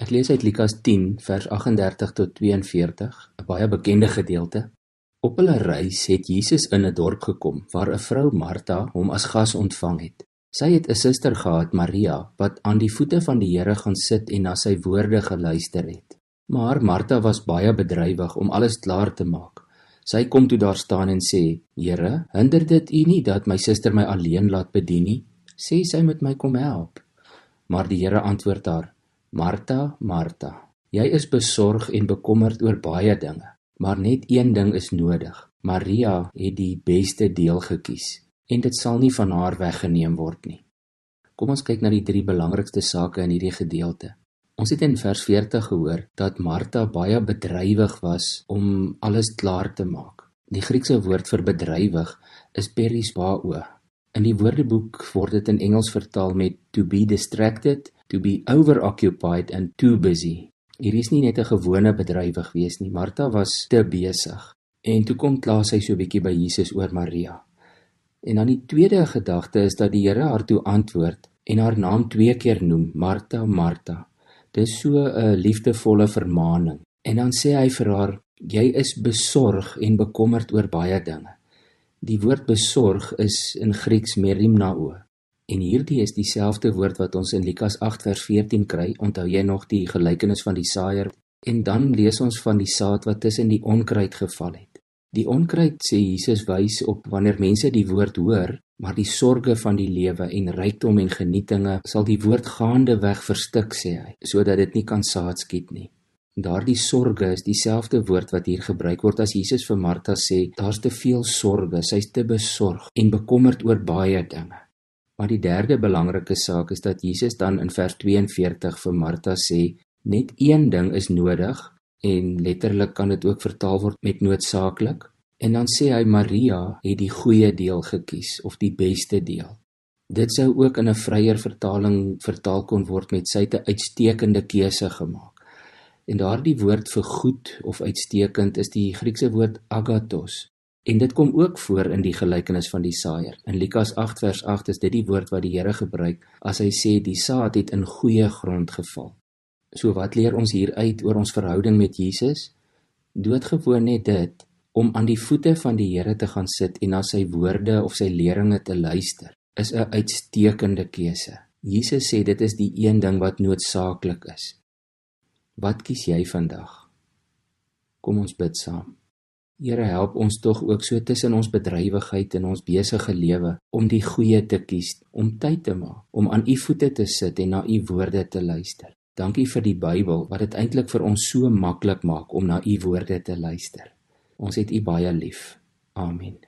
Ek lees uit Lukas 10 vers 38 tot 42, 'n baie bekende gedeelte. Op hulle reis het Jesus in 'n dorp gekom waar 'n vrou Martha hom as gas ontvang het. Sy het 'n suster gehad, Maria, wat aan die voete van die Here gaan sit en na sy woorde geluister het. Maar Martha was baie bedrywig om alles klaar te maak. Sy kom toe daar staan en sê, Here, hinder dit U nie dat my suster my alleen laat bedien nie? Sê sy moet my kom help. Maar die Here antwoord haar, Martha, Martha, jy is besorg en bekommerd oor baie dinge, maar net een ding is nodig. Maria het die beste deel gekies, en dit sal nie van haar weggeneem word nie. Kom ons kyk na die 3 belangrikste sake in hierdie gedeelte. Ons het in vers 40 gehoor dat Martha baie bedrywig was om alles klaar te maak. Die Griekse woord vir bedrywig is perispao. In die woordeboek word dit in Engels vertaal met to be distracted, to be overoccupied and too busy. Hier is nie net 'n gewone bedrywig wees nie, Martha was te besig. En toe kom kla sy so 'n bietjie by Jesus oor Maria. En dan die tweede gedagte is dat die Here haar toe antwoord en haar naam 2 keer noem, Martha, Martha. Dis so 'n liefdevolle vermaaning. En dan sê hy vir haar, jy is besorg en bekommerd oor baie dinge. Die woord besorg is in Grieks merimnao. En hierdie is dieselfde woord wat ons in Lukas 8 vers 14 kry. Onthou jy nog die gelykenis van die saaier? En dan lees ons van die saad wat tussen die onkruid geval het. Die onkruid, sê Jesus, wys op wanneer mense die woord hoor, maar die sorge van die lewe en rykdom en genietinge sal die woord gaandeweg verstik, sê hy, sodat dit nie kan saad skiet nie. Daardie sorge is dieselfde woord wat hier gebruik word as Jesus vir Martha sê, daar's te veel sorge, sy's te besorg en bekommerd oor baie dinge. Maar die derde belangrike saak is dat Jesus dan in vers 42 vir Martha sê, net een ding is nodig, en letterlik kan dit ook vertaal word met noodsaaklik. En dan sê hy, Maria het die goeie deel gekies, of die beste deel. Dit sou ook in 'n vryer vertaling vertaal kon word met sy het 'n uitstekende keuse gemaak. En daardie woord vir goed of uitstekend is die Griekse woord agathos. En dit kom ook voor in die gelykenis van die saaier. In Lukas 8 vers 8 is dit die woord wat die Here gebruik as hy sê die saad het in goeie grond geval. So wat leer ons hier uit oor ons verhouding met Jesus? Doodgewoon net dit, om aan die voete van die Here te gaan sit en na sy woorde of sy leringe te luister, is 'n uitstekende keuse. Jesus sê dit is die een ding wat noodsaaklik is. Wat kies jy vandag? Kom ons bid saam. Here, help ons tog ook so tussen ons bedrywigheid en ons besige lewe, om die goeie te kies, om tyd te maak, om aan U voete te sit en na U woorde te luister. Dankie vir die Bybel, wat dit eintlik vir ons so maklik maak om na U woorde te luister. Ons het U baie lief. Amen.